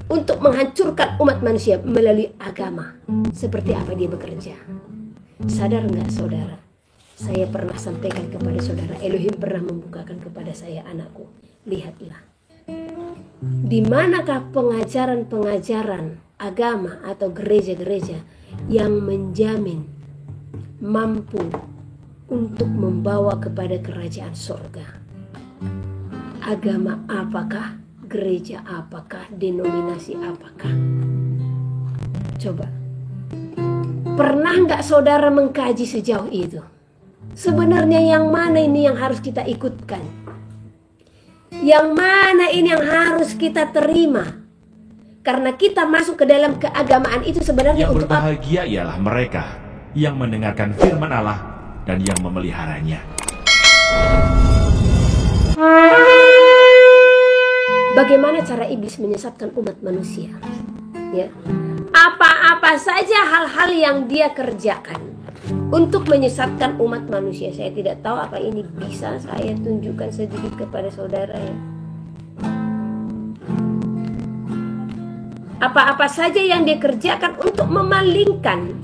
untuk menghancurkan umat manusia melalui agama. Seperti apa dia bekerja? Sadar nggak saudara? Saya pernah sampaikan kepada saudara, Elohim pernah membukakan kepada saya, anakku, lihatlah. Di manakah pengajaran-pengajaran agama atau gereja-gereja yang menjamin mampu untuk membawa kepada kerajaan surga? Agama apakah? Gereja apakah? Denominasi apakah? Coba. Pernah nggak saudara mengkaji sejauh itu? Sebenarnya yang mana ini yang harus kita ikutkan? Yang mana ini yang harus kita terima? Karena kita masuk ke dalam keagamaan itu sebenarnya yang untuk apa? Berbahagia ialah mereka yang mendengarkan firman Allah dan yang memeliharanya. Bagaimana cara iblis menyesatkan umat manusia? Ya. Apa-apa saja hal-hal yang dia kerjakan untuk menyesatkan umat manusia. Saya tidak tahu apa ini bisa saya tunjukkan sedikit kepada saudara ya. Apa-apa saja yang dia kerjakan untuk memalingkan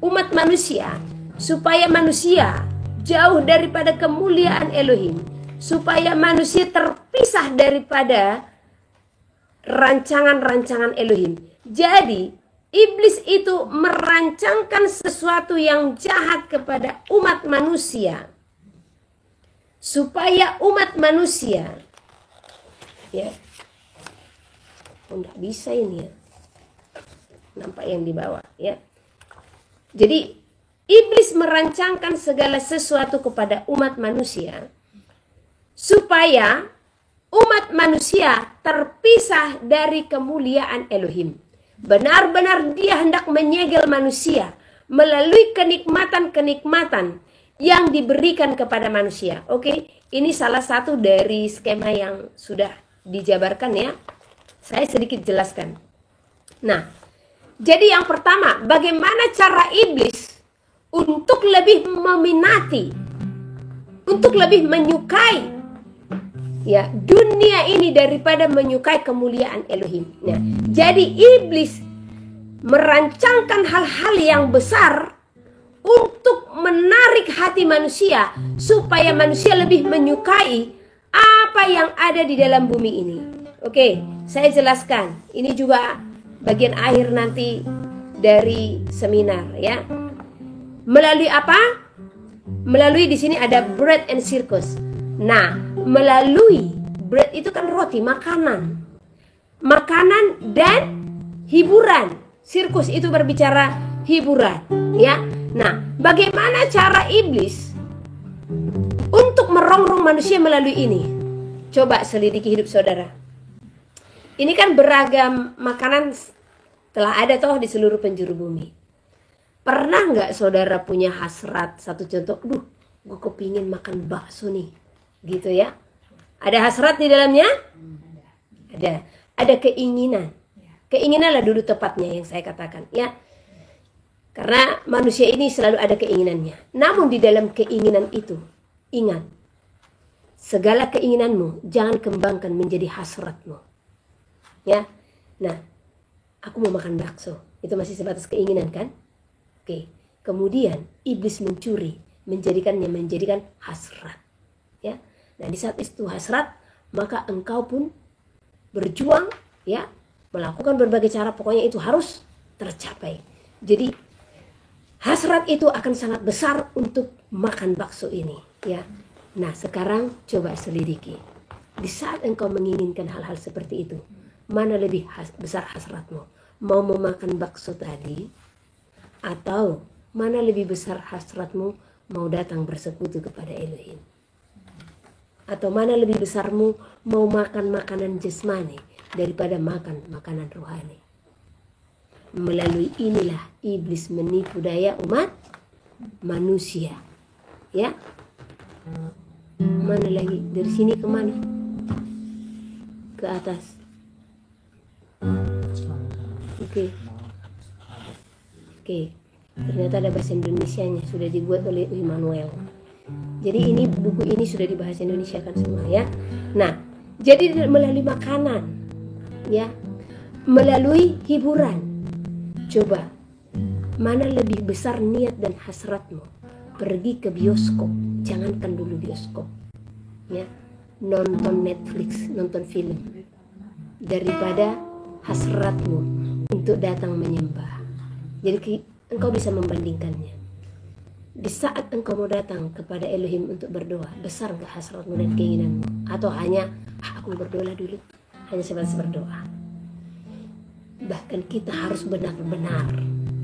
umat manusia supaya manusia jauh daripada kemuliaan Elohim, supaya manusia terpisah daripada rancangan-rancangan Elohim. Jadi iblis itu merancangkan sesuatu yang jahat kepada umat manusia supaya umat manusia ya, enggak bisa ini ya, nampak yang di bawah ya. Jadi iblis merancangkan segala sesuatu kepada umat manusia supaya umat manusia terpisah dari kemuliaan Elohim. Benar-benar dia hendak menyegel manusia melalui kenikmatan-kenikmatan yang diberikan kepada manusia. Oke, ini salah satu dari skema yang sudah dijabarkan ya. Saya sedikit jelaskan. Nah, jadi yang pertama, bagaimana cara iblis untuk lebih meminati, untuk lebih menyukai ya dunia ini daripada menyukai kemuliaan Elohim. Nah, jadi iblis merancangkan hal-hal yang besar untuk menarik hati manusia supaya manusia lebih menyukai apa yang ada di dalam bumi ini. Oke, saya jelaskan. Ini juga bagian akhir nanti dari seminar ya. Melalui apa? Melalui di sini ada bread and circus. Nah, melalui bread itu kan roti, makanan. Makanan dan hiburan. Sirkus itu berbicara hiburan, ya. Nah, bagaimana cara iblis untuk merongrong manusia melalui ini? Coba selidiki hidup saudara. Ini kan beragam makanan telah ada toh di seluruh penjuru bumi. Pernah nggak saudara punya hasrat, satu contoh, gue kepingin makan bakso nih, gitu ya? Ada hasrat di dalamnya? Ada. Ada keinginan. Keinginanlah dulu tepatnya yang saya katakan, ya. Karena manusia ini selalu ada keinginannya. Namun di dalam keinginan itu, ingat, segala keinginanmu jangan kembangkan menjadi hasratmu. Ya. Nah, aku mau makan bakso. Itu masih sebatas keinginan kan? Oke. Kemudian iblis mencuri, menjadikan hasrat. Ya. Nah, di saat itu hasrat, maka engkau pun berjuang, ya, melakukan berbagai cara, pokoknya itu harus tercapai. Jadi hasrat itu akan sangat besar untuk makan bakso ini, ya. Nah, sekarang coba selidiki. Di saat engkau menginginkan hal-hal seperti itu, mana lebih besar hasratmu? Mau memakan bakso tadi, atau mana lebih besar hasratmu mau datang bersekutu kepada Elohim? Atau mana lebih besarmu mau makan makanan jasmani daripada makan makanan rohani? Melalui inilah iblis menipu daya umat manusia. Ya. Mana lagi? Dari sini ke mana? Ke atas. Oke. Ternyata ada bahasa Indonesianya, sudah dibuat oleh Immanuel. Jadi ini buku ini sudah dibahas Indonesia kan semua ya. Nah, jadi melalui makanan, ya, melalui hiburan. Coba, mana lebih besar niat dan hasratmu? Pergi ke bioskop, jangankan dulu bioskop, ya, nonton Netflix, nonton film, daripada hasratmu untuk datang menyembah. Jadi engkau bisa membandingkannya. Di saat engkau mau datang kepada Elohim untuk berdoa, besar nggak hasratmu dan keinginanmu? Atau hanya, aku berdoa dulu, hanya sebatas berdoa? Bahkan kita harus benar-benar,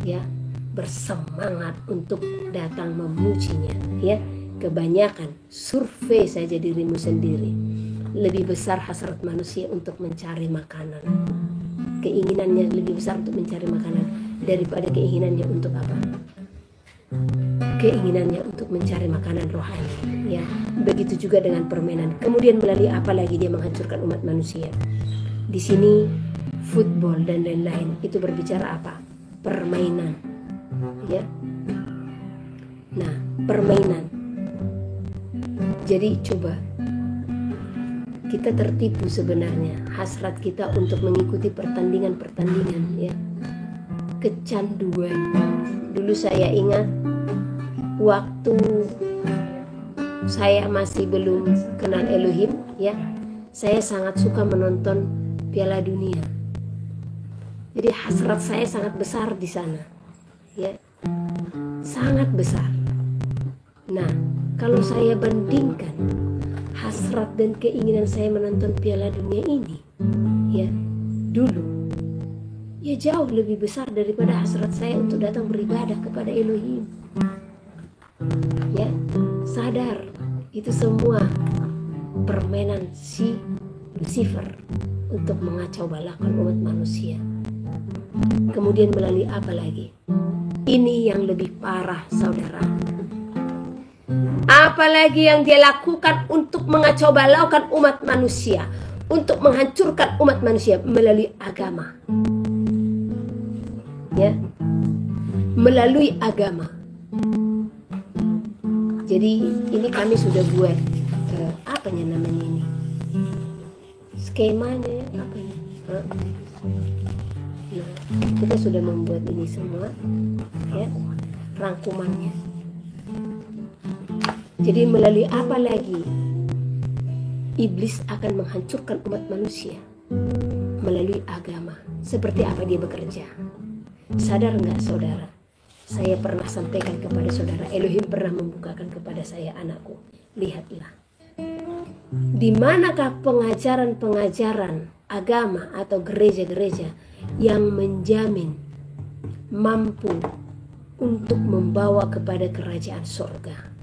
ya, bersemangat untuk datang memujinya, ya. Kebanyakan survei saja dirimu sendiri, lebih besar hasrat manusia untuk mencari makanan, keinginannya lebih besar untuk mencari makanan daripada keinginannya untuk apa? Keinginannya untuk mencari makanan rohani, ya. Begitu juga dengan permainan. Kemudian melalui apa lagi dia menghancurkan umat manusia? Di sini football dan lain-lain itu berbicara apa? Permainan, ya. Nah, permainan. Jadi coba kita tertipu sebenarnya, hasrat kita untuk mengikuti pertandingan-pertandingan, ya. Kecanduan. Dulu saya ingat waktu saya masih belum kenal Elohim, ya, saya sangat suka menonton Piala Dunia. Jadi hasrat saya sangat besar di sana, ya, sangat besar. Nah, kalau saya bandingkan hasrat dan keinginan saya menonton Piala Dunia ini, ya, dulu, ya jauh lebih besar daripada hasrat saya untuk datang beribadah kepada Elohim. Ya, sadar itu semua permainan si Lucifer untuk mengacau balakan umat manusia. Kemudian melalui apa lagi? Ini yang lebih parah, saudara. Apalagi yang dia lakukan untuk mengacau balaukan umat manusia, untuk menghancurkan umat manusia melalui agama, ya, melalui agama. Jadi ini kami sudah buat apanya namanya ini, skemanya apa ini? Nah, kita sudah membuat ini semua, ya, rangkumannya. Jadi melalui apa lagi iblis akan menghancurkan umat manusia? Melalui agama. Seperti apa dia bekerja? Sadar nggak, saudara? Saya pernah sampaikan kepada saudara, Elohim pernah membukakan kepada saya, anakku, lihatlah, di manakah pengajaran-pengajaran agama atau gereja-gereja yang menjamin mampu untuk membawa kepada kerajaan surga?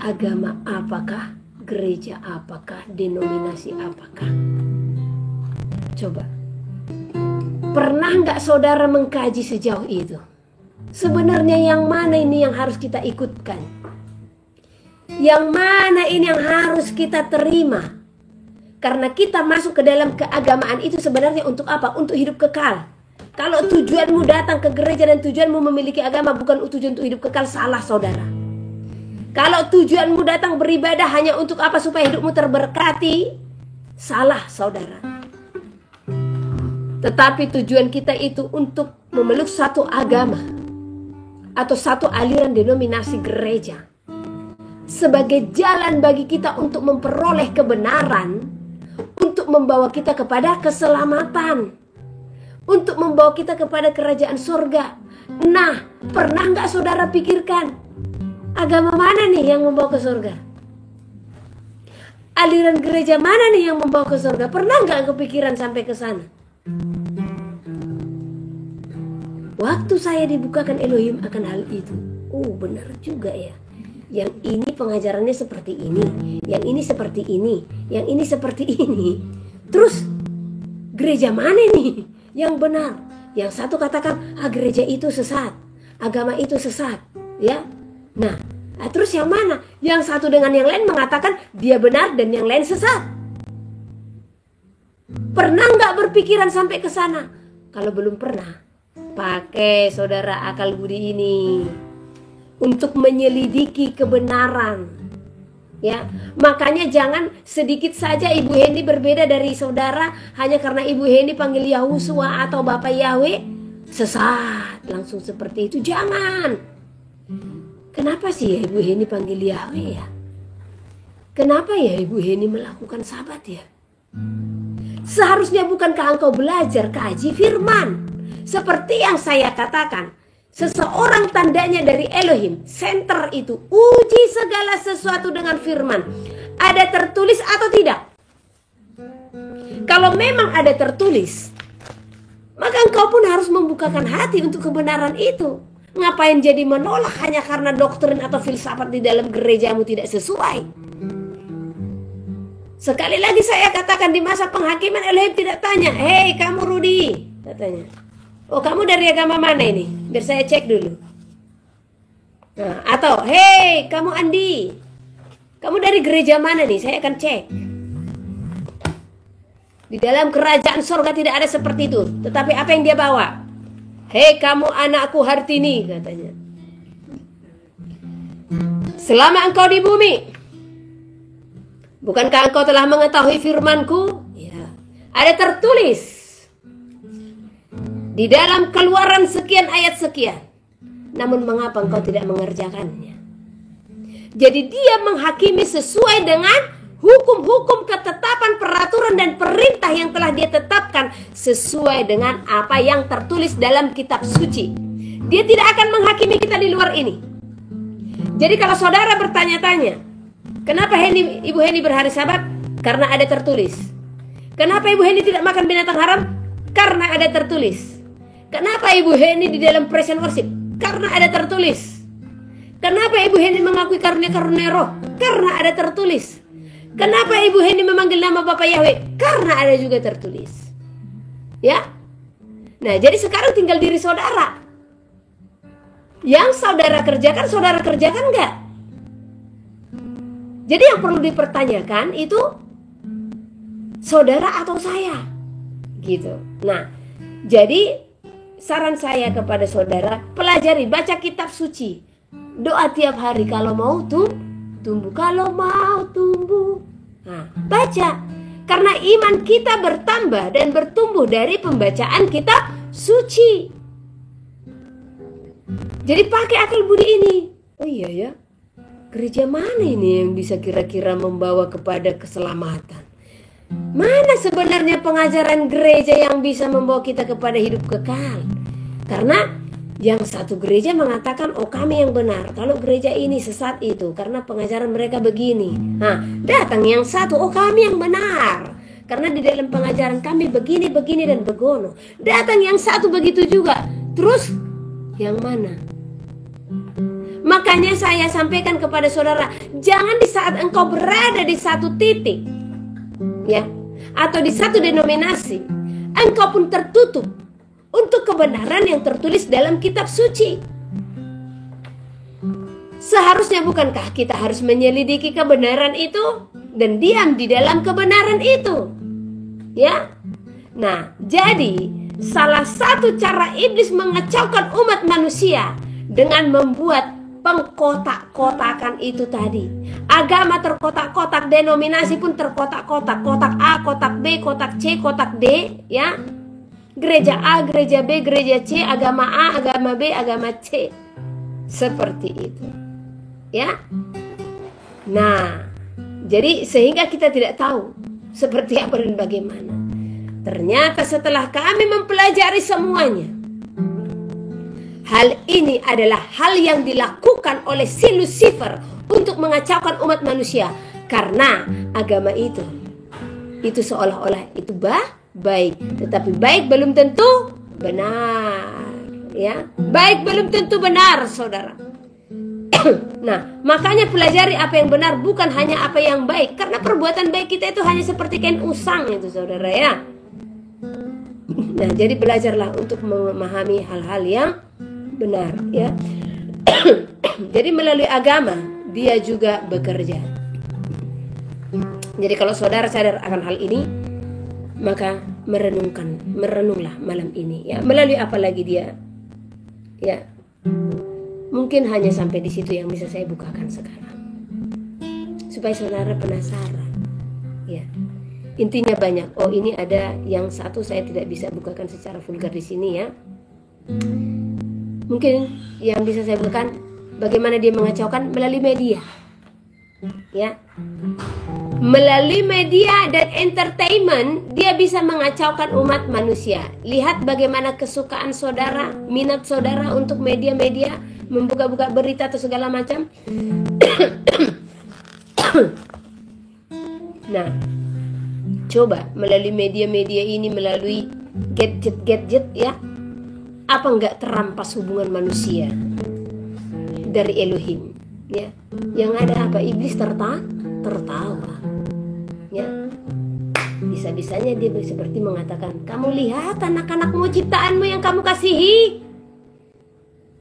Agama apakah? Gereja apakah? Denominasi apakah? Coba, pernah nggak saudara mengkaji sejauh itu? Sebenarnya yang mana ini yang harus kita ikutkan? Yang mana ini yang harus kita terima? Karena kita masuk ke dalam keagamaan itu sebenarnya untuk apa? Untuk hidup kekal. Kalau tujuanmu datang ke gereja dan tujuanmu memiliki agama bukan tujuan untuk hidup kekal, salah, saudara. Kalau tujuanmu datang beribadah hanya untuk apa? Supaya hidupmu terberkati, salah, saudara. Tetapi tujuan kita itu untuk memeluk satu agama atau satu aliran denominasi gereja sebagai jalan bagi kita untuk memperoleh kebenaran, untuk membawa kita kepada keselamatan, untuk membawa kita kepada kerajaan surga. Nah, pernah nggak saudara pikirkan agama mana nih yang membawa ke surga? Aliran gereja mana nih yang membawa ke surga? Pernah nggak kepikiran sampai ke sana? Waktu saya dibukakan Elohim akan hal itu, benar juga ya. Yang ini pengajarannya seperti ini, yang ini seperti ini, yang ini seperti ini. Terus gereja mana nih yang benar? Yang satu katakan, gereja itu sesat, agama itu sesat, ya. Nah, terus yang mana? Yang satu dengan yang lain mengatakan dia benar dan yang lain sesat. Pernah nggak berpikiran sampai ke sana? Kalau belum pernah, pakai saudara akal budi ini untuk menyelidiki kebenaran, Ya, makanya jangan sedikit saja Ibu Hendy berbeda dari saudara hanya karena Ibu Hendy panggil Yahusua atau Bapak Yahweh sesat langsung seperti itu. Jangan. Kenapa sih ya Ibu Hendy panggil Yahweh ya? Kenapa ya Ibu Hendy melakukan sabat ya? Seharusnya bukankah engkau belajar kaji firman? Seperti yang saya katakan, seseorang tandanya dari Elohim, center itu, uji segala sesuatu dengan firman. Ada tertulis atau tidak? Kalau memang ada tertulis, maka engkau pun harus membukakan hati untuk kebenaran itu. Ngapain jadi menolak hanya karena doktrin atau filsafat di dalam gerejamu tidak sesuai? Sekali lagi saya katakan, di masa penghakiman Elohim tidak tanya, "Hei kamu Rudi," katanya, "oh kamu dari agama mana ini? Biar saya cek dulu." Nah, atau, "Hei kamu Andi, kamu dari gereja mana nih? Saya akan cek." Di dalam kerajaan sorga tidak ada seperti itu. Tetapi apa yang dia bawa? "Hei kamu anakku Hartini," katanya, "selama engkau di bumi, bukankah engkau telah mengetahui firmanku?" Ya, ada tertulis di dalam Keluaran sekian ayat sekian. Namun mengapa engkau tidak mengerjakannya? Jadi dia menghakimi sesuai dengan hukum-hukum, ketetapan, peraturan, dan perintah yang telah dia tetapkan sesuai dengan apa yang tertulis dalam kitab suci. Dia tidak akan menghakimi kita di luar ini. Jadi kalau saudara bertanya-tanya, kenapa Ibu Hendy berhari Sabat? Karena ada tertulis. Kenapa Ibu Hendy tidak makan binatang haram? Karena ada tertulis. Kenapa Ibu Hendy di dalam praise and worship? Karena ada tertulis. Kenapa Ibu Hendy mengakui karunia-karunia roh? Karena ada tertulis. Kenapa Ibu Hendy memanggil nama Bapak Yahweh? Karena ada juga tertulis. Ya. Nah, jadi sekarang tinggal diri saudara. Yang saudara kerjakan enggak? Jadi yang perlu dipertanyakan itu saudara atau saya, gitu. Nah, jadi saran saya kepada saudara, pelajari, baca kitab suci, doa tiap hari kalau mau tumbuh, kalau mau tumbuh. Nah, baca, karena iman kita bertambah dan bertumbuh dari pembacaan kitab suci. Jadi pakai akal budi ini. Oh iya ya. Gereja mana ini yang bisa kira-kira membawa kepada keselamatan? Mana sebenarnya pengajaran gereja yang bisa membawa kita kepada hidup kekal? Karena yang satu gereja mengatakan, oh kami yang benar. Kalau gereja ini sesat itu karena pengajaran mereka begini. Nah, datang yang satu, oh kami yang benar. Karena di dalam pengajaran kami begini, dan begono. Datang yang satu begitu juga. Terus yang mana? Makanya saya sampaikan kepada saudara, jangan di saat engkau berada di satu titik, ya, atau di satu denominasi, engkau pun tertutup untuk kebenaran yang tertulis dalam kitab suci. Seharusnya bukankah kita harus menyelidiki kebenaran itu dan diam di dalam kebenaran itu, ya? Nah, jadi salah satu cara iblis mengacaukan umat manusia dengan membuat pengkotak-kotakan itu tadi. Agama terkotak-kotak, denominasi pun terkotak-kotak. Kotak A, kotak B, kotak C, kotak D, ya. Gereja A, gereja B, gereja C, agama A, agama B, agama C. Seperti itu. Ya. Nah, jadi sehingga kita tidak tahu seperti apa dan bagaimana. Ternyata setelah kami mempelajari semuanya, hal ini adalah hal yang dilakukan oleh si Lucifer untuk mengacaukan umat manusia. Karena agama itu seolah-olah itu baik, tetapi baik belum tentu benar, ya. Baik belum tentu benar, saudara. Nah, makanya pelajari apa yang benar, bukan hanya apa yang baik. Karena perbuatan baik kita itu hanya seperti kain usang itu, saudara, ya. Nah, jadi belajarlah untuk memahami hal-hal yang benar, ya. Jadi melalui agama dia juga bekerja. Jadi kalau saudara sadar akan hal ini, maka merenunglah malam ini, ya. Melalui apa lagi dia, ya. Mungkin hanya sampai di situ yang bisa saya bukakan sekarang. supaya saudara penasaran. Ya. Intinya banyak. Oh, ini ada yang satu saya tidak bisa bukakan secara vulgar di sini ya. Mungkin yang bisa saya bukakan bagaimana dia mengacaukan melalui media. Ya. Melalui media dan entertainment dia bisa mengacaukan umat manusia. Lihat bagaimana kesukaan saudara, minat saudara untuk media-media, membuka-buka berita atau segala macam. Nah, coba melalui media-media ini, melalui gadget-gadget ya, apa enggak terampas hubungan manusia dari Elohim ya? Yang ada apa? Iblis tertawa ya. Bisa-bisanya dia seperti mengatakan, kamu lihat anak-anakmu, ciptaanmu yang kamu kasihi,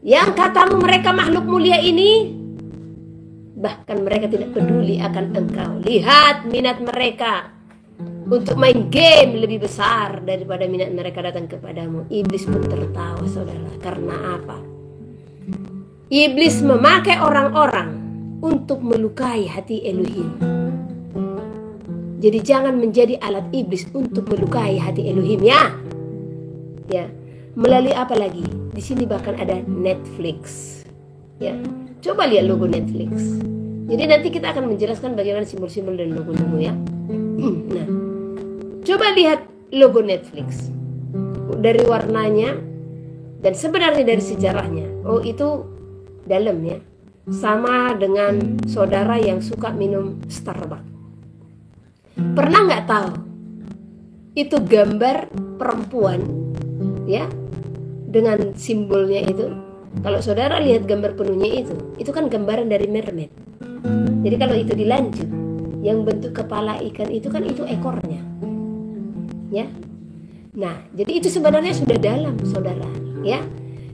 yang katamu mereka makhluk mulia ini, bahkan mereka tidak peduli akan engkau. Lihat minat mereka untuk main game lebih besar daripada minat mereka datang kepadamu. Iblis pun tertawa saudara. Karena apa? Iblis memakai orang-orang untuk melukai hati Elohim. Jadi jangan menjadi alat iblis untuk melukai hati Elohim ya. Ya. Melalui apa lagi? Di sini bahkan ada Netflix. Ya. Coba lihat logo Netflix. Jadi nanti kita akan menjelaskan bagaimana simbol-simbol dan logo-logo ya. Nah, coba lihat logo Netflix. Dari warnanya dan sebenarnya dari sejarahnya. Oh, itu dalam ya. Sama dengan saudara yang suka minum Starbucks. Pernah nggak tahu? Itu gambar perempuan ya, dengan simbolnya itu. Kalau saudara lihat gambar penuhnya itu kan gambaran dari mermaid. Jadi kalau itu dilanjut, yang bentuk kepala ikan itu kan itu ekornya. Ya. Nah, jadi itu sebenarnya sudah dalam, saudara, ya.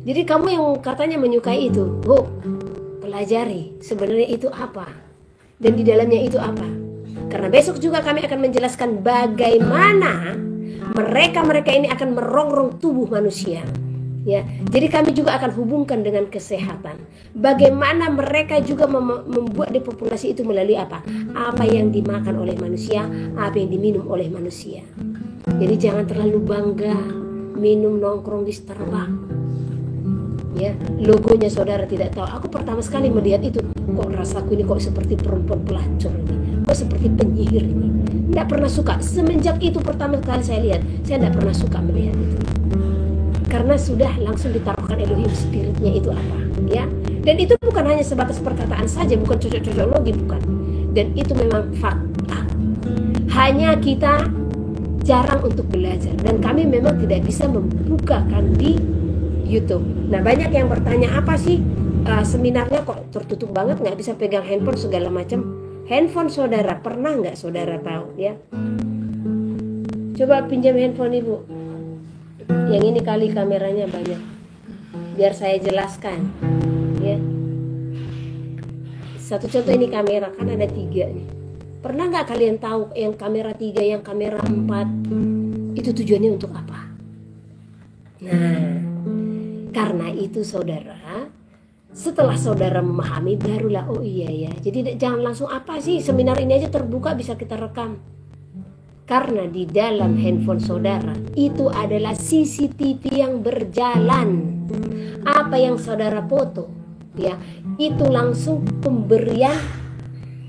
Jadi kamu yang katanya menyukai itu, pelajari sebenarnya itu apa dan di dalamnya itu apa. Karena besok juga kami akan menjelaskan bagaimana mereka ini akan merongrong tubuh manusia. Ya, jadi kami juga akan hubungkan dengan kesehatan. Bagaimana mereka juga membuat depopulasi itu melalui apa? Apa yang dimakan oleh manusia, apa yang diminum oleh manusia. Jadi jangan terlalu bangga minum nongkrong di Starbucks. Ya, logonya saudara tidak tahu. Aku pertama sekali melihat itu, kok rasaku ini kok seperti perempuan pelacur ini, kok seperti penyihir ini. Tidak pernah suka. Semenjak itu pertama kali saya lihat, saya tidak pernah suka melihat itu. Karena sudah langsung ditaruhkan Elohim spiritnya itu apa, ya. Dan itu bukan hanya sebatas perkataan saja, bukan cocok-cocokologi, bukan. Dan itu memang fakta. Hanya kita jarang untuk belajar, dan kami memang tidak bisa membukakan di YouTube. Nah, banyak yang bertanya, apa sih seminarnya kok tertutup banget, nggak bisa pegang handphone segala macam. Handphone saudara, pernah nggak saudara tahu ya? Coba pinjam handphone ibu. Yang ini kali kameranya banyak. Biar saya jelaskan ya. Satu contoh, ini kamera, kan ada 3 nih. Pernah nggak kalian tahu yang kamera 3, yang kamera 4 itu tujuannya untuk apa? Nah, karena itu saudara, setelah saudara memahami, barulah oh iya ya. Jadi jangan langsung, apa sih seminar ini aja terbuka bisa kita rekam. Karena di dalam handphone saudara itu adalah CCTV yang berjalan. Apa yang saudara foto ya, itu langsung pemberian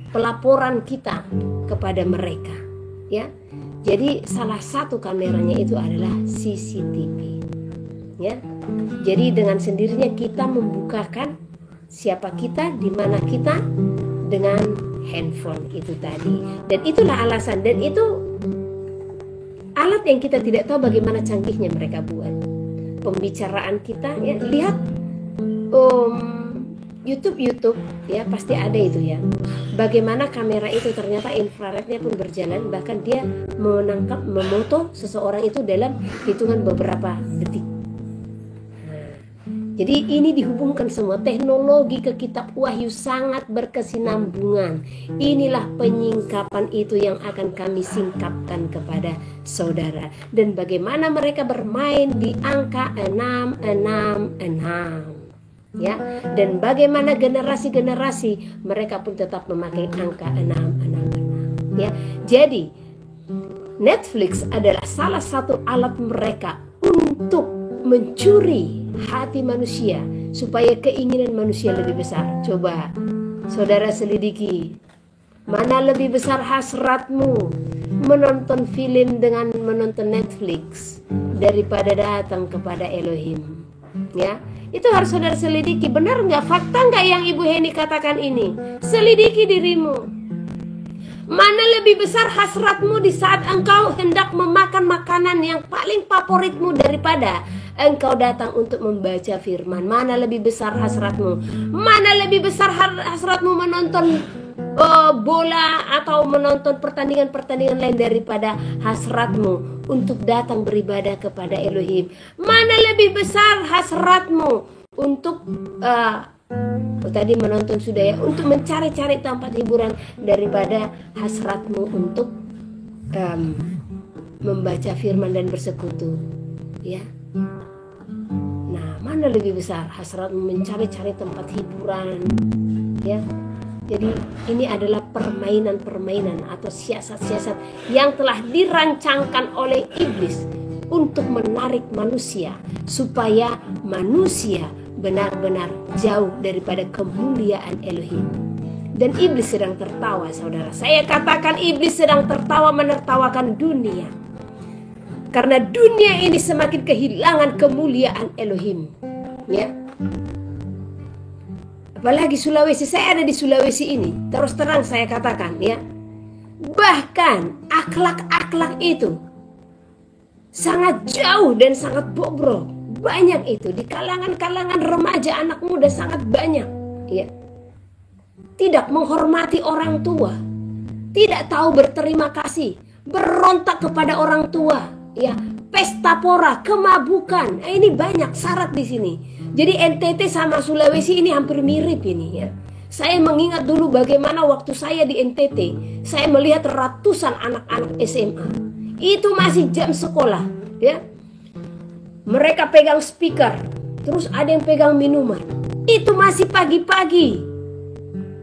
pelaporan kita kepada mereka ya. Jadi salah satu kameranya itu adalah CCTV ya. Jadi dengan sendirinya kita membukakan siapa kita, di mana kita dengan handphone itu tadi. Dan itulah alasan, dan itu alat yang kita tidak tahu bagaimana canggihnya mereka buat. Pembicaraan kita ya, lihat YouTube ya, pasti ada itu ya. Bagaimana kamera itu ternyata infrarednya pun berjalan, bahkan dia menangkap, memoto seseorang itu dalam hitungan beberapa detik. Jadi ini dihubungkan semua, teknologi ke kitab Wahyu sangat berkesinambungan. Inilah penyingkapan itu yang akan kami singkapkan kepada saudara. Dan bagaimana mereka bermain di angka 666. ya. Dan bagaimana generasi-generasi mereka pun tetap memakai angka 666, ya. Jadi Netflix adalah salah satu alat mereka untuk mencuri hati manusia supaya keinginan manusia lebih besar. Coba saudara selidiki, mana lebih besar hasratmu menonton film dengan menonton Netflix daripada datang kepada Elohim, ya. Itu harus saudara selidiki. Benar nggak, fakta nggak yang Ibu Heni katakan ini? Selidiki dirimu. Mana lebih besar hasratmu di saat engkau hendak memakan makanan yang paling favoritmu daripada engkau datang untuk membaca firman? Mana lebih besar hasratmu? Mana lebih besar hasratmu menonton bola atau menonton pertandingan-pertandingan lain daripada hasratmu untuk datang beribadah kepada Elohim? Mana lebih besar hasratmu untuk tadi menonton sudah, ya, untuk mencari-cari tempat hiburan daripada hasratmu untuk membaca firman dan bersekutu, ya. Nah, mana lebih besar hasratmu mencari-cari tempat hiburan, ya. Jadi ini adalah permainan-permainan atau siasat-siasat yang telah dirancangkan oleh iblis untuk menarik manusia supaya manusia benar-benar jauh daripada kemuliaan Elohim. Dan iblis sedang tertawa, saudara. Saya katakan iblis sedang tertawa menertawakan dunia. Karena dunia ini semakin kehilangan kemuliaan Elohim, ya. Apalagi Sulawesi, saya ada di Sulawesi ini. Terus terang saya katakan, ya. Bahkan akhlak-akhlak itu sangat jauh dan sangat bobrok. Banyak itu di kalangan-kalangan remaja, anak muda sangat banyak, ya. Tidak menghormati orang tua, tidak tahu berterima kasih, berontak kepada orang tua, ya. Pesta pora, kemabukan, ini banyak syarat di sini. Jadi NTT sama Sulawesi ini hampir mirip ini, ya. Saya mengingat dulu bagaimana waktu saya di NTT, saya melihat ratusan anak-anak SMA. Itu masih jam sekolah, ya. Mereka pegang speaker, terus ada yang pegang minuman. Itu masih pagi-pagi.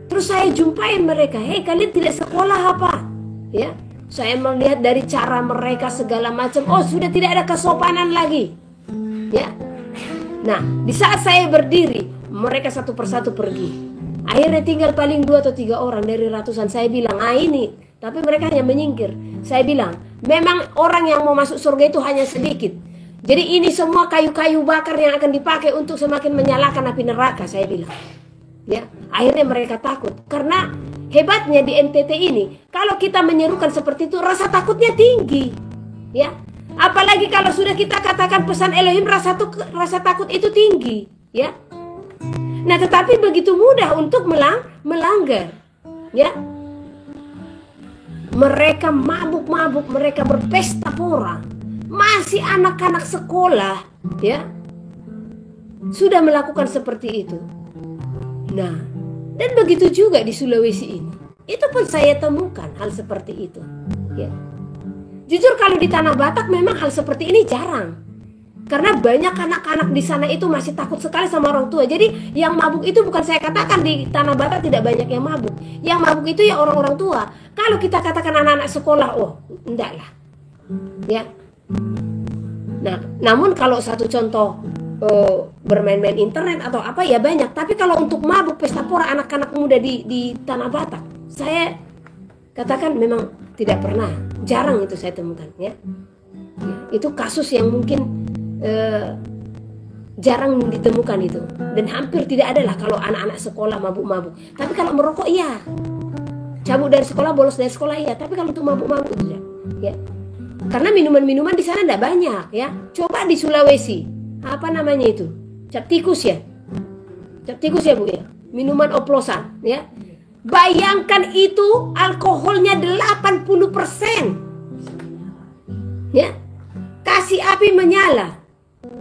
Terus saya jumpain mereka, hei kalian tidak sekolah apa? Ya, saya melihat dari cara mereka segala macam. Oh, sudah tidak ada kesopanan lagi. Ya. Nah, di saat saya berdiri, mereka satu persatu pergi. Akhirnya tinggal paling 2 atau 3 orang dari ratusan. Saya bilang, ini. Tapi mereka hanya menyingkir. Saya bilang, memang orang yang mau masuk surga itu hanya sedikit. Jadi ini semua kayu-kayu bakar yang akan dipakai untuk semakin menyalakan api neraka, saya bilang. Ya, akhirnya mereka takut. Karena hebatnya di NTT ini, kalau kita menyerukan seperti itu, rasa takutnya tinggi. Ya, apalagi kalau sudah kita katakan pesan Elohim, rasa takut itu tinggi. Ya. Nah, tetapi begitu mudah untuk melanggar. Ya. Mereka mabuk-mabuk, mereka berpesta pora. Masih anak-anak sekolah, ya, sudah melakukan seperti itu. Nah, dan begitu juga di Sulawesi ini. Itu pun saya temukan hal seperti itu, ya. Jujur kalau di Tanah Batak memang hal seperti ini jarang. Karena banyak anak-anak di sana itu masih takut sekali sama orang tua. Jadi yang mabuk itu bukan saya katakan di Tanah Batak tidak banyak yang mabuk. Yang mabuk itu ya orang-orang tua. Kalau kita katakan anak-anak sekolah, oh, enggak lah. Ya. Nah, namun kalau satu contoh bermain-main internet atau apa ya banyak. Tapi kalau untuk mabuk pesta pora anak-anak muda di Tanah Batak, saya katakan memang tidak pernah, jarang itu saya temukan, ya. Itu kasus yang mungkin jarang ditemukan itu, dan hampir tidak ada lah kalau anak-anak sekolah mabuk-mabuk. Tapi kalau merokok iya, cabut dari sekolah, bolos dari sekolah iya. Tapi kalau untuk mabuk-mabuk tidak, ya. Karena minuman-minuman di sana tidak banyak, ya. Coba di Sulawesi, apa namanya itu? Cap tikus ya? Cap tikus ya, Bu, ya? Minuman oplosan, ya. Bayangkan itu alkoholnya 80%. Ya. Kasih api menyala.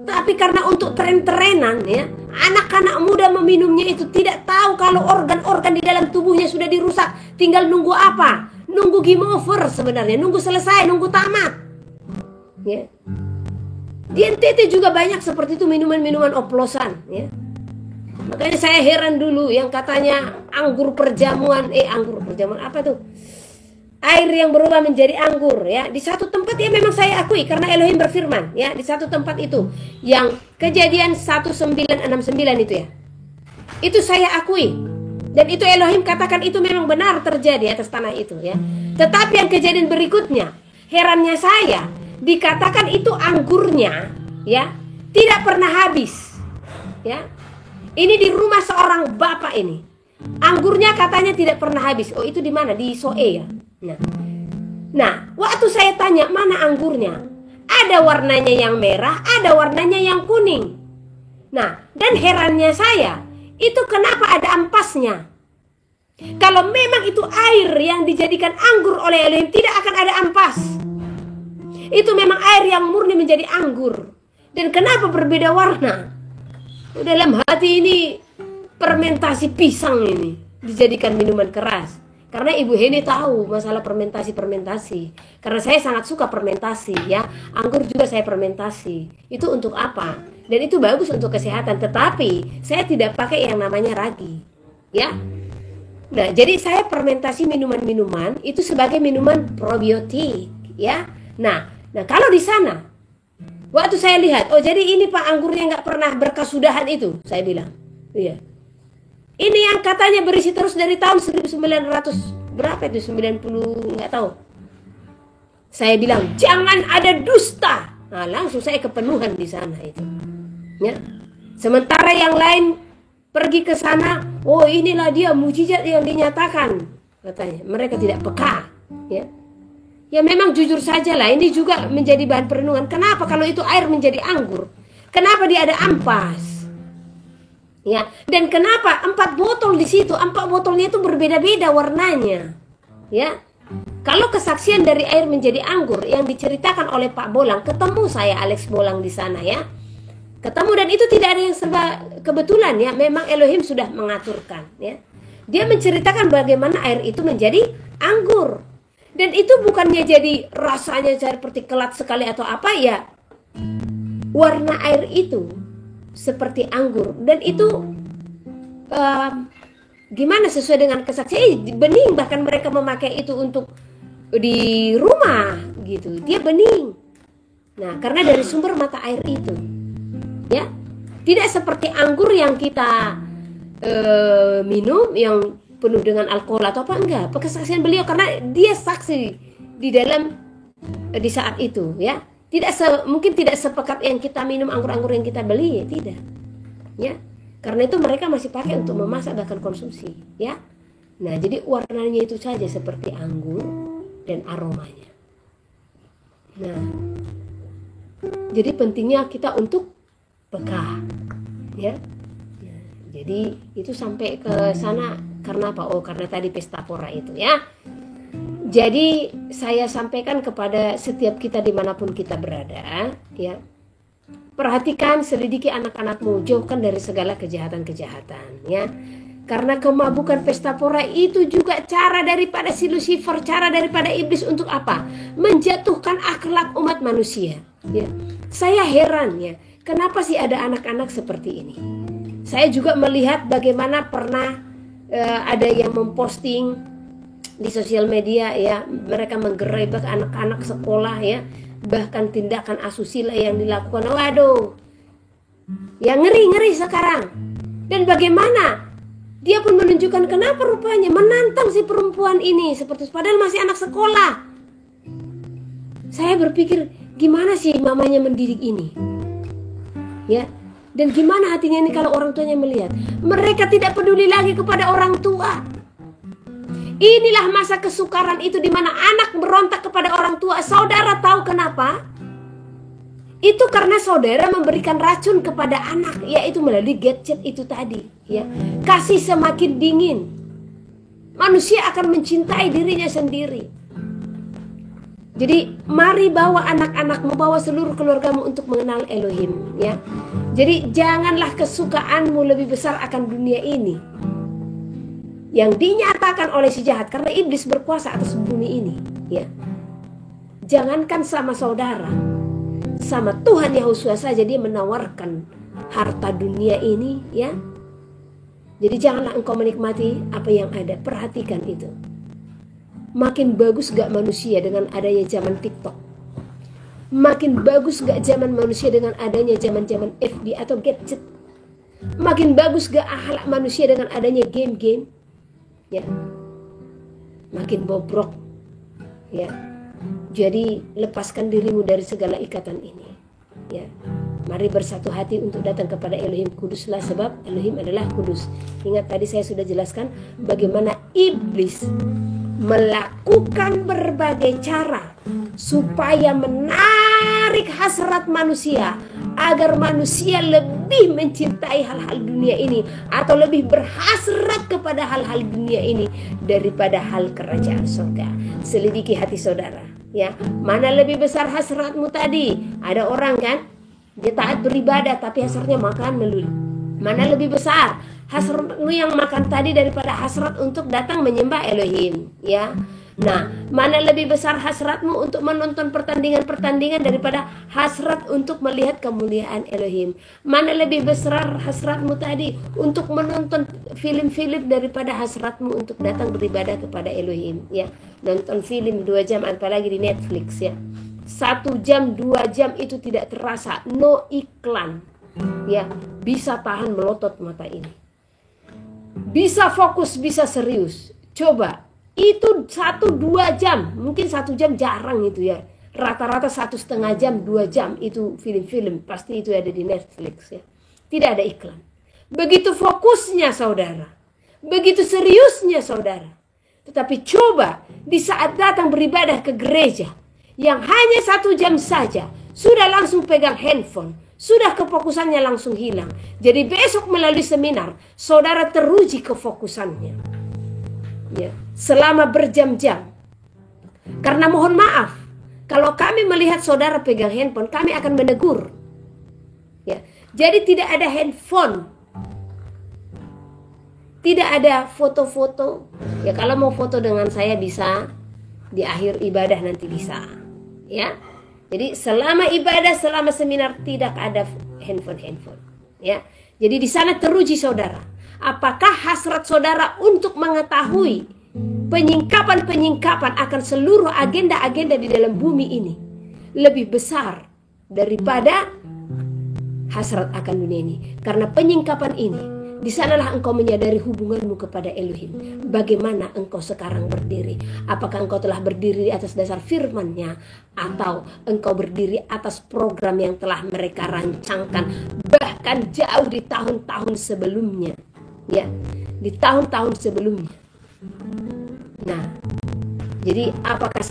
Tapi karena untuk tren-trenan, ya, anak-anak muda meminumnya itu tidak tahu kalau organ-organ di dalam tubuhnya sudah dirusak. Tinggal nunggu apa? Nunggu game over sebenarnya, nunggu selesai, nunggu tamat. Ya. Di NTT juga banyak seperti itu minuman-minuman oplosan, ya. Makanya saya heran dulu yang katanya anggur perjamuan apa tuh? Air yang berubah menjadi anggur ya. Di satu tempat ya memang saya akui karena Elohim berfirman ya di satu tempat itu yang Kejadian 1969 itu ya. Itu saya akui. Dan itu Elohim katakan itu memang benar terjadi atas tanah itu ya. Tetapi yang kejadian berikutnya, herannya saya, dikatakan itu anggurnya ya tidak pernah habis. Ya. Ini di rumah seorang bapak ini. Anggurnya katanya tidak pernah habis. Oh, itu di mana? Di Soe ya. Nah, waktu saya tanya mana anggurnya, ada warnanya yang merah, ada warnanya yang kuning. Nah, dan herannya saya, itu kenapa ada ampasnya? Kalau memang itu air yang dijadikan anggur oleh Elohim, tidak akan ada ampas. Itu memang air yang murni menjadi anggur. Dan kenapa berbeda warna? Dalam hati ini fermentasi pisang ini dijadikan minuman keras. Karena Ibu Heni tahu masalah fermentasi. Karena saya sangat suka fermentasi ya. Anggur juga saya fermentasi. Itu untuk apa? Dan itu bagus untuk kesehatan. Tetapi saya tidak pakai yang namanya ragi. Ya. Nah, jadi saya fermentasi minuman-minuman itu sebagai minuman probiotik. Ya. Nah kalau di sana, waktu saya lihat, oh jadi ini Pak anggurnya nggak pernah berkesudahan itu. Saya bilang, iya. Ini yang katanya berisi terus dari tahun 1900 berapa itu 90 nggak tahu. Saya bilang jangan ada dusta. Nah langsung saya kepenuhan di sana itu. Ya. Sementara yang lain pergi ke sana, oh inilah dia mujizat yang dinyatakan katanya. Mereka tidak peka. Ya. Ya memang jujur saja lah. Ini juga menjadi bahan perenungan. Kenapa kalau itu air menjadi anggur? Kenapa dia ada ampas? Ya, dan kenapa 4 botol di situ? 4 botolnya itu berbeda-beda warnanya. Ya. Kalau kesaksian dari air menjadi anggur yang diceritakan oleh Pak Bolang, ketemu saya Alex Bolang di sana ya. Ketemu dan itu tidak ada yang serba kebetulan ya, memang Elohim sudah mengaturkan ya. Dia menceritakan bagaimana air itu menjadi anggur. Dan itu bukannya jadi rasanya seperti kelat sekali atau apa ya. Warna air itu seperti anggur dan itu gimana sesuai dengan kesaksian bening, bahkan mereka memakai itu untuk di rumah gitu, dia bening. Nah karena dari sumber mata air itu ya, tidak seperti anggur yang kita minum yang penuh dengan alkohol atau apa, enggak. Kesaksian beliau karena dia saksi di dalam di saat itu ya. Mungkin tidak sepekat yang kita minum anggur-anggur yang kita beli, tidak. Ya. Karena itu mereka masih pakai untuk memasak bahkan konsumsi, ya. Nah, jadi warnanya itu saja seperti anggur dan aromanya. Nah, jadi pentingnya kita untuk peka, ya. Nah, jadi itu sampai ke sana karena apa? Oh, karena tadi pesta pora itu, ya. Jadi saya sampaikan kepada setiap kita dimanapun kita berada, ya, perhatikan, selidiki anak-anakmu, jauhkan dari segala kejahatan-kejahatan, ya, karena kemabukan pesta pora itu juga cara daripada si Lucifer, cara daripada iblis untuk apa? Menjatuhkan akhlak umat manusia. Ya. Saya heran ya, kenapa sih ada anak-anak seperti ini? Saya juga melihat bagaimana pernah ada yang memposting di sosial media ya, mereka menggerebek anak-anak sekolah ya, bahkan tindakan asusila yang dilakukan. Waduh, ya ngeri sekarang. Dan bagaimana dia pun menunjukkan kenapa rupanya menantang si perempuan ini seperti padahal masih anak sekolah. Saya berpikir gimana sih mamanya mendidik ini, ya. Dan gimana hatinya ini kalau orang tuanya melihat mereka tidak peduli lagi kepada orang tua. Inilah masa kesukaran itu di mana anak berontak kepada orang tua. Saudara tahu kenapa? Itu karena saudara memberikan racun kepada anak, yaitu melalui gadget itu tadi. Ya, kasih semakin dingin, manusia akan mencintai dirinya sendiri. Jadi mari bawa anak-anakmu, bawa seluruh keluargamu untuk mengenal Elohim. Ya, jadi janganlah kesukaanmu lebih besar akan dunia ini yang dinyatakan oleh si jahat, karena iblis berkuasa atas bumi ini, ya. Jangankan sama saudara, sama Tuhan Yahushua saja dia menawarkan harta dunia ini, ya. Jadi janganlah engkau menikmati apa yang ada. Perhatikan itu. Makin bagus gak manusia dengan adanya zaman TikTok? Makin bagus gak zaman manusia dengan adanya zaman-zaman FB atau gadget? Makin bagus gak akhlak manusia dengan adanya game-game? Ya. Makin bobrok. Ya. Jadi lepaskan dirimu dari segala ikatan ini. Ya. Mari bersatu hati untuk datang kepada Elohim. Kuduslah, sebab Elohim adalah kudus. Ingat tadi saya sudah jelaskan bagaimana iblis melakukan berbagai cara supaya menarik hasrat manusia, agar manusia lebih mencintai hal-hal dunia ini atau lebih berhasrat kepada hal-hal dunia ini daripada hal kerajaan surga. Selidiki hati saudara, ya. Mana lebih besar hasratmu tadi? Ada orang kan, dia taat beribadah tapi hasratnya makan melulu. Mana lebih besar hasratmu yang makan tadi daripada hasrat untuk datang menyembah Elohim, ya? Nah, mana lebih besar hasratmu untuk menonton pertandingan-pertandingan daripada hasrat untuk melihat kemuliaan Elohim? Mana lebih besar hasratmu tadi untuk menonton film-film daripada hasratmu untuk datang beribadah kepada Elohim, ya? Nonton film 2 jam apalagi di Netflix, ya. 1 jam, 2 jam itu tidak terasa, no iklan, ya, bisa tahan melotot mata ini, bisa fokus, bisa serius. Coba, itu 1-2 jam, mungkin 1 jam jarang itu ya, rata-rata 1,5 jam, 2 jam itu film-film, pasti itu ada di Netflix, ya. Tidak ada iklan. Begitu fokusnya saudara, begitu seriusnya saudara. Tetapi coba di saat datang beribadah ke gereja yang hanya 1 jam saja, sudah langsung pegang handphone, sudah kefokusannya langsung hilang. Jadi besok melalui seminar, saudara teruji kefokusannya, ya, selama berjam-jam. Karena mohon maaf, kalau kami melihat saudara pegang handphone, kami akan menegur, ya. Jadi tidak ada handphone, tidak ada foto-foto. Ya, kalau mau foto dengan saya bisa di akhir ibadah nanti bisa, ya. Jadi selama ibadah, selama seminar tidak ada handphone, ya. Jadi di sana teruji saudara, apakah hasrat saudara untuk mengetahui penyingkapan akan seluruh agenda-agenda di dalam bumi ini lebih besar daripada hasrat akan dunia ini. Karena penyingkapan ini, di sanalah engkau menyadari hubunganmu kepada Elohim. Bagaimana engkau sekarang berdiri? Apakah engkau telah berdiri di atas dasar firman-Nya, atau engkau berdiri atas program yang telah mereka rancangkan bahkan jauh di tahun-tahun sebelumnya, ya, di tahun-tahun sebelumnya. Nah, jadi apakah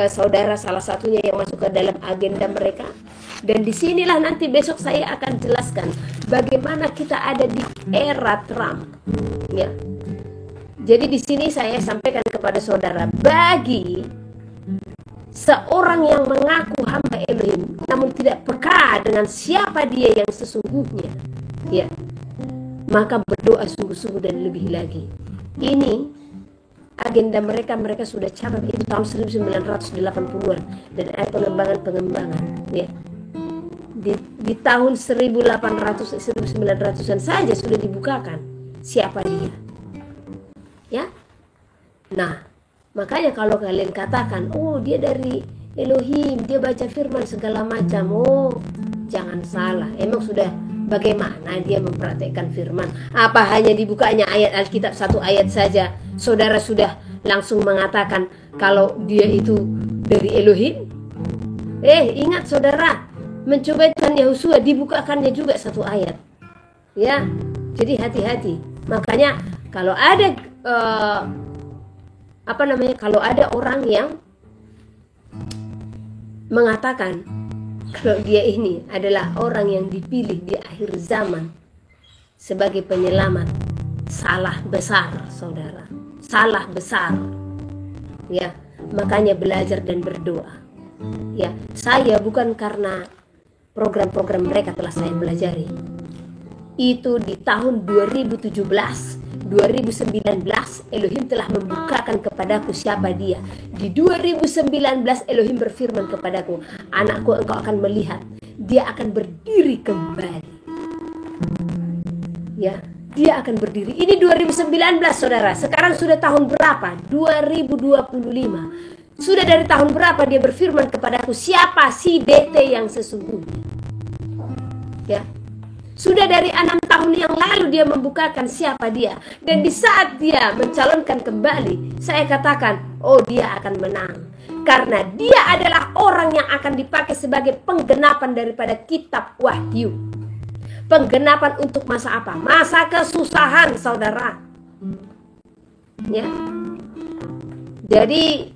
saudara salah satunya yang masuk ke dalam agenda mereka? Dan disinilah nanti besok saya akan jelaskan bagaimana kita ada di era Trump, ya. Jadi di sini saya sampaikan kepada saudara, bagi seorang yang mengaku hamba Elohim namun tidak peka dengan siapa dia yang sesungguhnya, ya, maka berdoa sungguh-sungguh dan lebih lagi. Ini agenda mereka sudah catat itu tahun 1980-an dan ada pengembangan, ya. Di tahun 1800-1900-an saja sudah dibukakan siapa dia, ya. Nah, makanya kalau kalian katakan, oh dia dari Elohim, dia baca firman segala macam, oh jangan salah. Emang sudah bagaimana dia mempraktekkan firman? Apa hanya dibukanya ayat Alkitab 1 ayat saja, saudara sudah langsung mengatakan kalau dia itu dari Elohim? Ingat saudara, mencobaikan Yahusua dibukakannya juga 1 ayat, ya. Jadi hati-hati. Makanya kalau ada kalau ada orang yang mengatakan kalau dia ini adalah orang yang dipilih di akhir zaman sebagai penyelamat, salah besar saudara, salah besar, ya. Makanya belajar dan berdoa, ya. Saya bukan karena program-program mereka telah saya pelajari. Itu di tahun 2017, 2019 Elohim telah membukakan kepadaku siapa dia. Di 2019 Elohim berfirman kepadaku, anakku, engkau akan melihat dia akan berdiri kembali, ya. dia akan berdiri. Ini 2019 saudara, sekarang sudah tahun berapa? 2025. Sudah dari tahun berapa dia berfirman kepadaku, siapa si DT yang sesungguhnya? Ya, sudah dari 6 tahun yang lalu dia membukakan siapa dia. Dan di saat dia mencalonkan kembali, saya katakan, oh dia akan menang. Karena dia adalah orang yang akan dipakai sebagai penggenapan daripada kitab Wahyu. Penggenapan untuk masa apa? Masa kesusahan, saudara. Ya. Jadi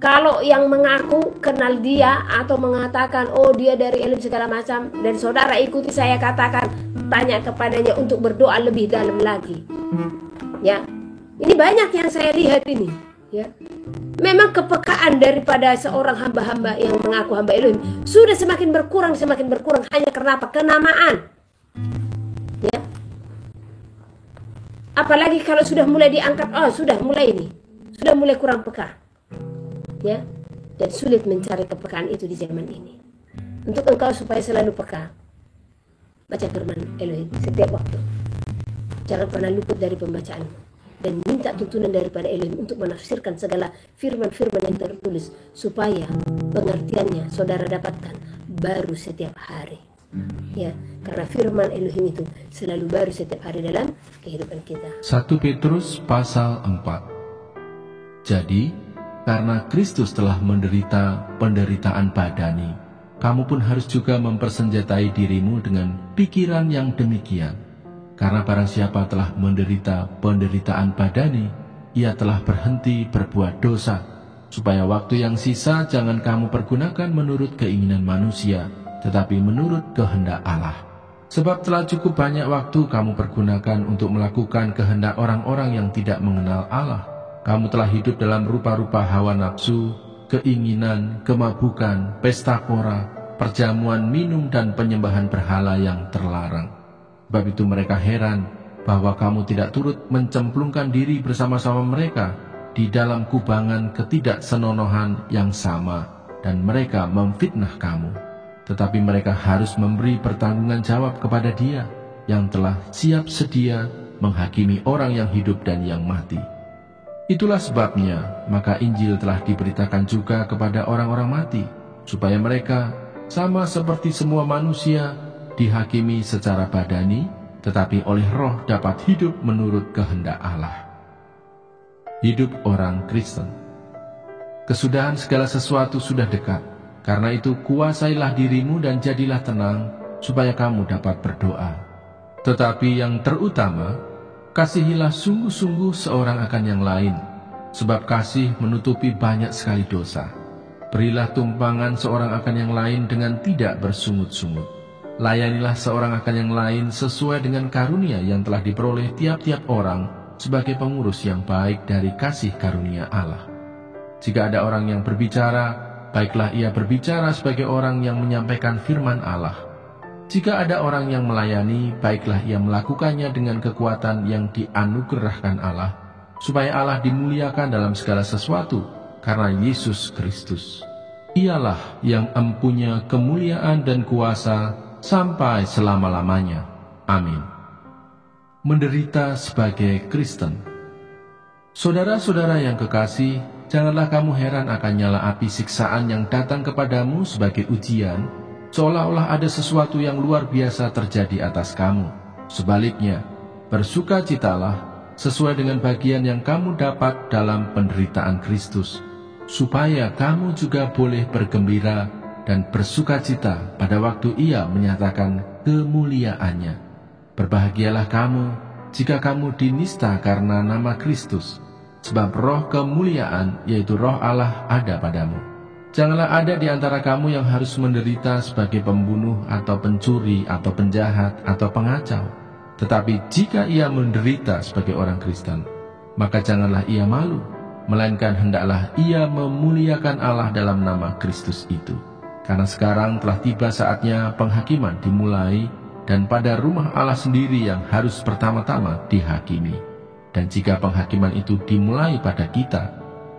kalau yang mengaku kenal dia atau mengatakan oh dia dari Elim segala macam, dan saudara ikuti saya katakan, tanya kepadanya untuk berdoa lebih dalam lagi. Ya. Ini banyak yang saya lihat ini, ya. Memang kepekaan daripada seorang hamba-hamba yang mengaku hamba Elohim sudah semakin berkurang hanya karena apa? Kenamaan. Ya. Apalagi kalau sudah mulai diangkat, oh sudah mulai kurang peka. Ya. Dan sulit mencari kepekaan itu di zaman ini. Untuk engkau supaya selalu peka, baca firman Elohim setiap waktu. Jangan pernah luput dari pembacaanmu. Dan minta tuntunan daripada Elohim untuk menafsirkan segala firman-firman yang tertulis, supaya pengertiannya saudara dapatkan baru setiap hari. Ya, karena firman Elohim itu selalu baru setiap hari dalam kehidupan kita. 1 Petrus pasal 4. Jadi, karena Kristus telah menderita penderitaan badani, kamu pun harus juga mempersenjatai dirimu dengan pikiran yang demikian. Karena barang siapa telah menderita penderitaan badani, ia telah berhenti berbuat dosa, supaya waktu yang sisa jangan kamu pergunakan menurut keinginan manusia, tetapi menurut kehendak Allah. Sebab telah cukup banyak waktu kamu pergunakan untuk melakukan kehendak orang-orang yang tidak mengenal Allah. Kamu telah hidup dalam rupa-rupa hawa nafsu, keinginan, kemabukan, pesta pora, perjamuan minum dan penyembahan berhala yang terlarang. Sebab itu mereka heran bahwa kamu tidak turut mencemplungkan diri bersama-sama mereka di dalam kubangan ketidaksenonohan yang sama, dan mereka memfitnah kamu. Tetapi mereka harus memberi pertanggungan jawab kepada Dia yang telah siap sedia menghakimi orang yang hidup dan yang mati. Itulah sebabnya maka Injil telah diberitakan juga kepada orang-orang mati, supaya mereka sama seperti semua manusia dihakimi secara badani, tetapi oleh roh dapat hidup menurut kehendak Allah. Hidup orang Kristen. Kesudahan segala sesuatu sudah dekat. Karena itu kuasailah dirimu dan jadilah tenang, supaya kamu dapat berdoa. Tetapi yang terutama, kasihilah sungguh-sungguh seorang akan yang lain, sebab kasih menutupi banyak sekali dosa. Berilah tumpangan seorang akan yang lain dengan tidak bersungut-sungut. Layanilah seorang akan yang lain sesuai dengan karunia yang telah diperoleh tiap-tiap orang sebagai pengurus yang baik dari kasih karunia Allah. Jika ada orang yang berbicara, baiklah ia berbicara sebagai orang yang menyampaikan firman Allah. Jika ada orang yang melayani, baiklah ia melakukannya dengan kekuatan yang dianugerahkan Allah, supaya Allah dimuliakan dalam segala sesuatu karena Yesus Kristus. Ialah yang empunya kemuliaan dan kuasa sampai selama-lamanya. Amin. Menderita sebagai Kristen. Saudara-saudara yang kekasih, janganlah kamu heran akan nyala api siksaan yang datang kepadamu sebagai ujian, seolah-olah ada sesuatu yang luar biasa terjadi atas kamu. Sebaliknya, bersukacitalah sesuai dengan bagian yang kamu dapat dalam penderitaan Kristus, supaya kamu juga boleh bergembira dan bersukacita pada waktu Ia menyatakan kemuliaannya. Berbahagialah kamu jika kamu dinista karena nama Kristus, sebab roh kemuliaan, yaitu roh Allah, ada padamu. Janganlah ada di antara kamu yang harus menderita sebagai pembunuh atau pencuri atau penjahat atau pengacau. Tetapi jika ia menderita sebagai orang Kristen, maka janganlah ia malu, melainkan hendaklah ia memuliakan Allah dalam nama Kristus itu. Karena sekarang telah tiba saatnya penghakiman dimulai, dan pada rumah Allah sendiri yang harus pertama-tama dihakimi. Dan jika penghakiman itu dimulai pada kita,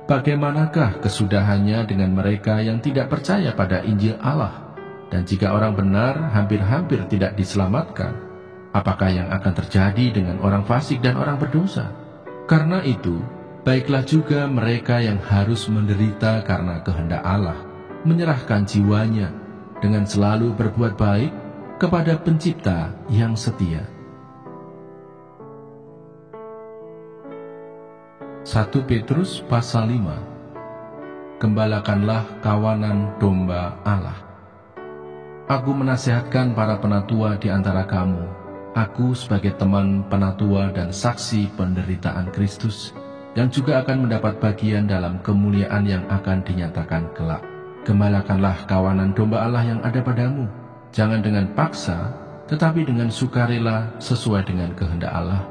bagaimanakah kesudahannya dengan mereka yang tidak percaya pada Injil Allah? Dan jika orang benar hampir-hampir tidak diselamatkan, apakah yang akan terjadi dengan orang fasik dan orang berdosa? Karena itu, baiklah juga mereka yang harus menderita karena kehendak Allah, menyerahkan jiwanya dengan selalu berbuat baik kepada Pencipta yang setia. 1 Petrus pasal 5. Gembalakanlah kawanan domba Allah. Aku menasihatkan para penatua di antara kamu, aku sebagai teman penatua dan saksi penderitaan Kristus, yang juga akan mendapat bagian dalam kemuliaan yang akan dinyatakan kelak. Gembalakanlah kawanan domba Allah yang ada padamu, jangan dengan paksa, tetapi dengan sukarela sesuai dengan kehendak Allah.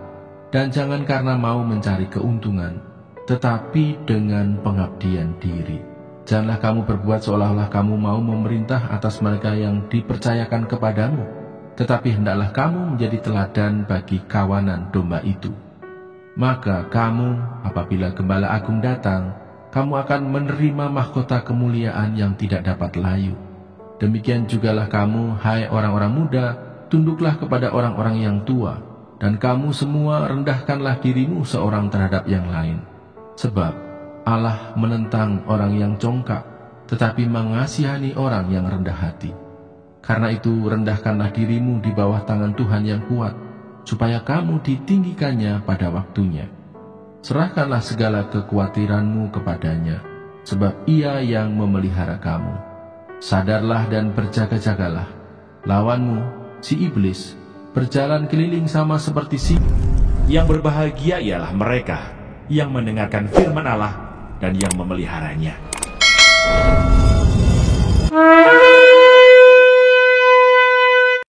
Dan jangan karena mau mencari keuntungan, tetapi dengan pengabdian diri. Janganlah kamu berbuat seolah-olah kamu mau memerintah atas mereka yang dipercayakan kepadamu, tetapi hendaklah kamu menjadi teladan bagi kawanan domba itu. Maka kamu, apabila Gembala Agung datang, kamu akan menerima mahkota kemuliaan yang tidak dapat layu. Demikian jugalah kamu, hai orang-orang muda, tunduklah kepada orang-orang yang tua, dan kamu semua rendahkanlah dirimu seorang terhadap yang lain. Sebab Allah menentang orang yang congkak, tetapi mengasihani orang yang rendah hati. Karena itu rendahkanlah dirimu di bawah tangan Tuhan yang kuat, supaya kamu ditinggikannya pada waktunya. Serahkanlah segala kekhawatiranmu kepadanya, sebab Ia yang memelihara kamu. Sadarlah dan berjaga-jagalah. Lawanmu, si iblis, berjalan keliling sama seperti singa. Yang berbahagia ialah mereka yang mendengarkan firman Allah dan yang memeliharanya.